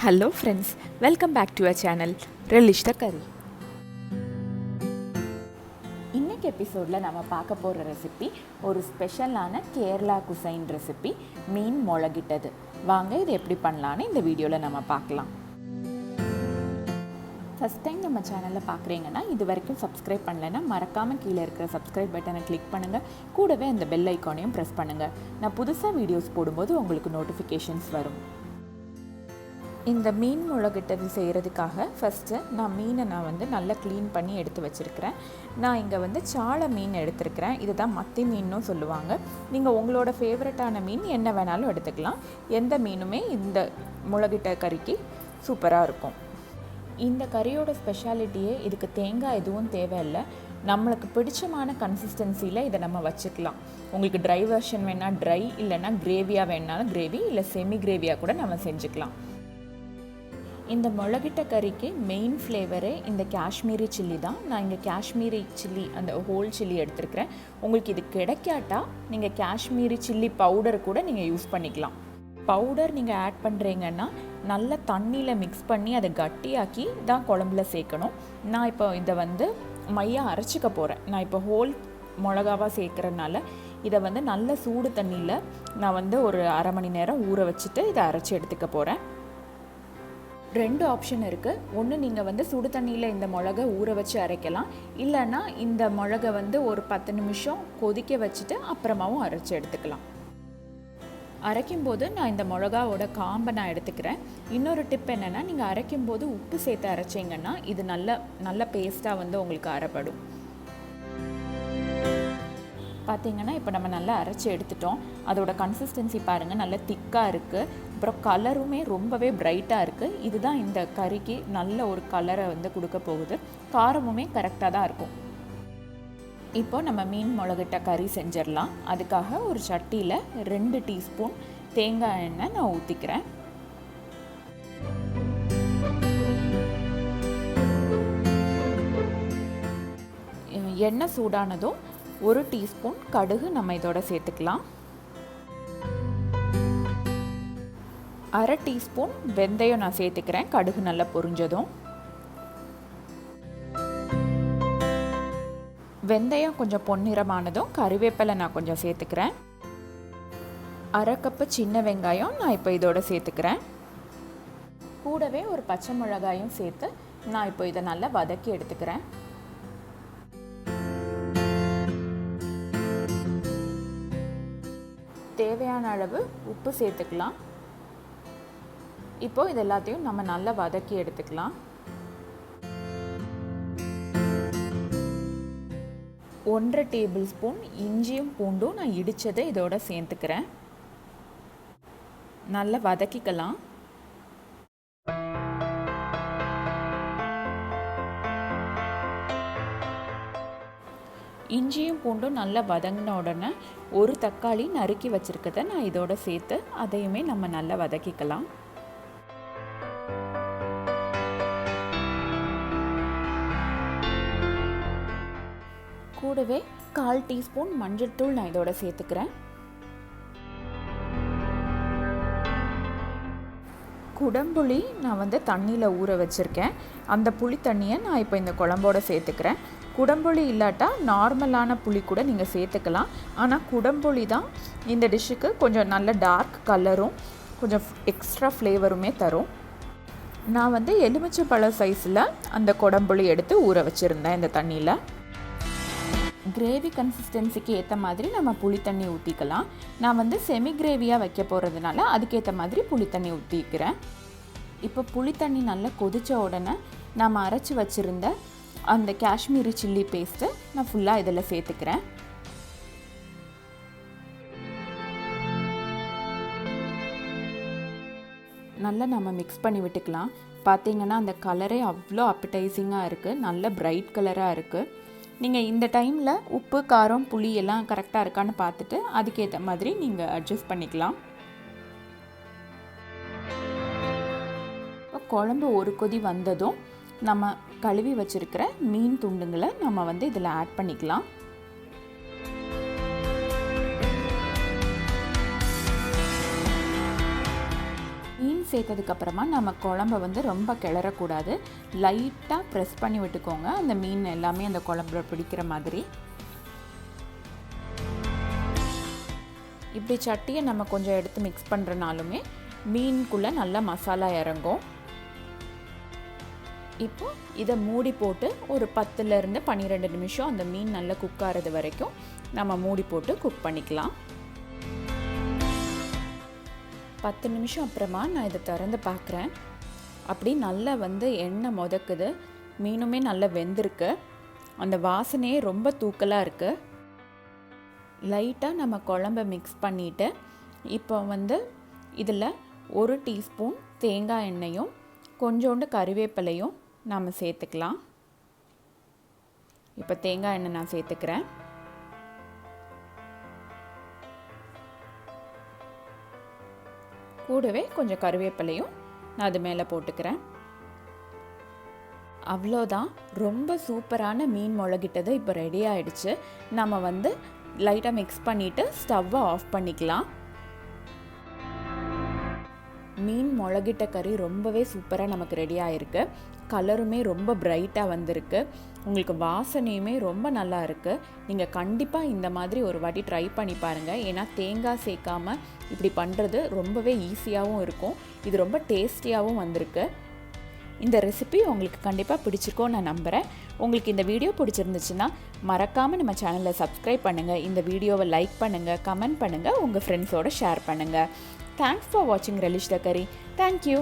Hello friends, welcome back to our channel RelishTheCurry. இன்னைக்கு எபிசோடில் நம்ம பார்க்க போகிற ரெசிபி ஒரு ஸ்பெஷலான கேரளா குசைன் ரெசிபி மீன் முளகிட்டது. வாங்க இது எப்படி பண்ணலான்னு இந்த வீடியோவில் நம்ம பார்க்கலாம். ஃபஸ்ட் டைம் நம்ம சேனலில் பார்க்குறீங்கன்னா இது வரைக்கும் சப்ஸ்கிரைப் பண்ணலைன்னா மறக்காமல் கீழே இருக்கிற சப்ஸ்கிரைப் பட்டனை கிளிக் பண்ணுங்கள். கூடவே அந்த பெல் ஐக்கானையும் ப்ரெஸ் பண்ணுங்கள். நான் புதுசாக வீடியோஸ் போடும்போது உங்களுக்கு நோட்டிஃபிகேஷன்ஸ் வரும். இந்த மீன் முளகிட்டது செய்கிறதுக்காக ஃபஸ்ட்டு மீனை நல்லா க்ளீன் பண்ணி எடுத்து வச்சுருக்கிறேன். நான் இங்கே சாளை மீன் எடுத்துருக்கிறேன். இதுதான் மத்தி மீன்னும் சொல்லுவாங்க. நீங்கள் உங்களோட ஃபேவரட்டான மீன் என்ன வேணாலும் எடுத்துக்கலாம். எந்த மீனுமே இந்த முளகிட்ட கறிக்கு சூப்பராக இருக்கும். இந்த கறியோட ஸ்பெஷாலிட்டியே இதுக்கு தேங்காய் எதுவும் தேவையில்லை. நம்மளுக்கு பிடிச்சமான கன்சிஸ்டன்சியில் இதை நம்ம வச்சுக்கலாம். உங்களுக்கு ட்ரை வெர்ஷன் வேணால் ட்ரை, இல்லைன்னா கிரேவியாக வேணாலும் கிரேவி, இல்லை செமி கிரேவியாக கூட நம்ம செஞ்சுக்கலாம். இந்த முளகிட்ட கறிக்கு மெயின் ஃப்ளேவரே இந்த காஷ்மீரி சில்லி தான். நான் இங்கே காஷ்மீரி சில்லி அந்த ஹோல் சில்லி எடுத்துருக்கிறேன். உங்களுக்கு இது கிடைக்காட்டா நீங்கள் காஷ்மீரி சில்லி பவுடர் கூட நீங்கள் யூஸ் பண்ணிக்கலாம். பவுடர் நீங்கள் ஆட் பண்ணுறீங்கன்னா நல்ல தண்ணியில் மிக்ஸ் பண்ணி அதை கட்டியாக்கி தான் குழம்புல சேர்க்கணும். நான் இப்போ இதை மையாக அரைச்சிக்க போகிறேன். நான் இப்போ ஹோல் மிளகாவாக சேர்க்குறதுனால இதை நல்ல சூடு தண்ணியில் நான் ஒரு அரை மணி நேரம் ஊற வச்சுட்டு இதை அரைச்சி எடுத்துக்க போகிறேன். ரெண்டு ஆப்ஷன் இருக்குது. ஒன்று நீங்கள் சுடு தண்ணியில் இந்த மிளகை ஊற வச்சு அரைக்கலாம், இல்லைன்னா இந்த மிளகை ஒரு 10 நிமிஷம் கொதிக்க வச்சுட்டு அப்புறமாவும் அரைச்சி எடுத்துக்கலாம். அரைக்கும்போது நான் இந்த மிளகாவோட காம்பை நான் எடுத்துக்கிறேன். இன்னொரு டிப் என்னென்னா, நீங்கள் அரைக்கும்போது உப்பு சேர்த்து அரைச்சிங்கன்னா இது நல்ல பேஸ்ட்டாக உங்களுக்கு அரைப்படும். பார்த்திங்கன்னா இப்போ நம்ம நல்லா அரைச்சி எடுத்துட்டோம். அதோட கன்சிஸ்டன்சி பாருங்கள், நல்லா திக்காக இருக்குது. அப்புறம் கலருமே ரொம்பவே பிரைட்டாக இருக்குது. இதுதான் இந்த கறிக்கு நல்ல ஒரு கலரை கொடுக்க போகுது. காரமுமே கரெக்டாக தான் இருக்கும். இப்போ நம்ம மீன் முளகிட்ட கறி செஞ்சிடலாம். அதுக்காக ஒரு சட்டியில் 2 டீஸ்பூன் தேங்காய் எண்ணெய் நான் ஊற்றிக்கிறேன். எண்ணெய் சூடானதும் 1 டீஸ்பூன் கடுகு நம்ம இதோட சேர்த்துக்கலாம். 1/2 டீஸ்பூன் வெந்தயம் நான் சேர்த்துக்கிறேன். கடுகு நல்லா பொரிஞ்சதும் வெந்தயம் கொஞ்சம் பொன்னிறமானதும் கறிவேப்பிலை நான் கொஞ்சம் சேர்த்துக்கிறேன். 1/2 கப்பு சின்ன வெங்காயம் நான் இப்போ இதோட சேர்த்துக்கிறேன். கூடவே ஒரு பச்சை மிளகாயும் சேர்த்து நான் இப்போ இதை நல்லா வதக்கி எடுத்துக்கிறேன். தேவையான அளவு உப்பு சேர்த்துக்கலாம். இப்போ இது எல்லாத்தையும் நம்ம நல்லா வதக்கி எடுத்துக்கலாம். 1/2 டேபிள் ஸ்பூன் இஞ்சியும் பூண்டும் நான் இடித்ததை இதோட சேர்த்துக்கிறேன். நல்லா வதக்கிக்கலாம். இஞ்சியும் பூண்டும் நல்லா வதங்கின உடனே ஒரு தக்காளி நறுக்கி வச்சுருக்கதை நான் இதோட சேர்த்து அதையுமே நம்ம நல்லா வதக்கிக்கலாம். கூடவே 1/4 டீஸ்பூன் மஞ்சள் தூள் நான் இதோட சேர்த்துக்கிறேன். குடம்புளி நான் தண்ணியில் ஊற வச்சுருக்கேன். அந்த புளி தண்ணியை நான் இப்போ இந்த குழம்போட சேர்த்துக்கிறேன். குடம்புளி இல்லாட்டா நார்மலான புளி கூட நீங்கள் சேர்த்துக்கலாம். ஆனால் குடம்புளி தான் இந்த டிஷ்ஷுக்கு கொஞ்சம் நல்ல டார்க் கலரும் கொஞ்சம் எக்ஸ்ட்ரா ஃப்ளேவருமே தரும். நான் எலுமிச்சை பழ சைஸில் அந்த குடம்புளி எடுத்து ஊற வச்சுருந்தேன் இந்த தண்ணியில். கிரேவி கன்சிஸ்டன்சிக்கு ஏற்ற மாதிரி நம்ம புளி தண்ணி ஊற்றிக்கலாம். நான் செமி கிரேவியாக வைக்க போகிறதுனால அதுக்கேற்ற மாதிரி புளி தண்ணி ஊற்றிக்கிறேன். இப்போ புளி தண்ணி நல்லா கொதித்த உடனே நம்ம அரைச்சி வச்சுருந்த அந்த காஷ்மீரி சில்லி பேஸ்ட்டு நான் ஃபுல்லாக இதில் சேர்த்துக்கிறேன். நல்லா நம்ம மிக்ஸ் பண்ணி விட்டுக்கலாம். பார்த்திங்கன்னா அந்த கலரே அவ்வளோ அப்படைசிங்காக இருக்குது. நல்ல பிரைட் கலராக இருக்குது. நீங்கள் இந்த டைமில் உப்பு, காரம், புளி எல்லாம் கரெக்டாக இருக்கான்னு பார்த்துட்டு அதுக்கேற்ற மாதிரி நீங்கள் அட்ஜஸ்ட் பண்ணிக்கலாம். குழம்பு ஒரு கொதி வந்ததும் நம்ம கழுவி வச்சுருக்கிற மீன் துண்டுங்களை நம்ம இதில் ஆட் பண்ணிக்கலாம். மீன் மீன் சேர்த்ததுக்கப்புறமா நம்ம குழம்ப வந்து ரொம்ப கிளறக்கூடாது. லைட்டாக ப்ரெஸ் பண்ணி விட்டுக்கோங்க, அந்த மீன் எல்லாமே அந்த குழம்புல பிடிக்கிற மாதிரி. இப்படி சட்டியை நம்ம கொஞ்சம் எடுத்து மிக்ஸ் பண்ணுறனாலுமே மீனுக்குள்ளே நல்லா மசாலா இறங்கும். இப்போ இதை மூடி போட்டு ஒரு 10லேருந்து 12 நிமிஷம் அந்த மீன் நல்லா குக் ஆகிறது வரைக்கும் நம்ம மூடி போட்டு குக் பண்ணிக்கலாம். 10 நிமிஷம் அப்புறமா நான் இதை திறந்து பார்க்குறேன். அப்படி நல்லா வந்து எண்ணெய் முதக்குது, மீனுமே நல்லா வெந்திருக்கு, அந்த வாசனையே ரொம்ப தூக்கலாக இருக்குது. லைட்டாக நம்ம குழம்ப மிக்ஸ் பண்ணிவிட்டு இப்போ வந்து இதில் 1 டீஸ்பூன் தேங்காய் எண்ணெயும் கொஞ்சோண்டு கறிவேப்பிலையும் நாம் சேர்த்துக்கலாம். இப்போ தேங்காய் எண்ணெய் நான் சேர்த்துக்கிறேன். கூடவே கொஞ்சம் கறிவேப்பிலையும் நான் அது மேலே போட்டுக்கிறேன். அவ்வளோதான், ரொம்ப சூப்பரான மீன் முளகிட்டது இப்போ ரெடி ஆகிடுச்சு. நம்ம வந்து லைட்டாக மிக்ஸ் பண்ணிவிட்டு ஸ்டவ்வை ஆஃப் பண்ணிக்கலாம். மீன் முளகிட்ட கறி ரொம்பவே சூப்பராக நமக்கு ரெடி ஆகிருக்கு. கலருமே ரொம்ப பிரைட்டாக வந்திருக்கு, உங்களுக்கு வாசனையுமே ரொம்ப நல்லா இருக்குது. நீங்கள் கண்டிப்பாக இந்த மாதிரி ஒரு வாட்டி ட்ரை பண்ணி பாருங்கள். ஏன்னா தேங்காய் சேர்க்காமல் இப்படி பண்ணுறது ரொம்பவே ஈஸியாகவும் இருக்கும், இது ரொம்ப டேஸ்டியாகவும் வந்திருக்கு. இந்த ரெசிபி உங்களுக்கு கண்டிப்பாக பிடிச்சிருக்கோன்னு நான் நம்புகிறேன். உங்களுக்கு இந்த வீடியோ பிடிச்சிருந்துச்சுன்னா மறக்காமல் நம்ம சேனலை சப்ஸ்கிரைப் பண்ணுங்கள், இந்த வீடியோவை லைக் பண்ணுங்கள், கமெண்ட் பண்ணுங்கள், உங்கள் ஃப்ரெண்ட்ஸோடு ஷேர் பண்ணுங்கள். Thanks for watching RelishTheCurry. Thank you.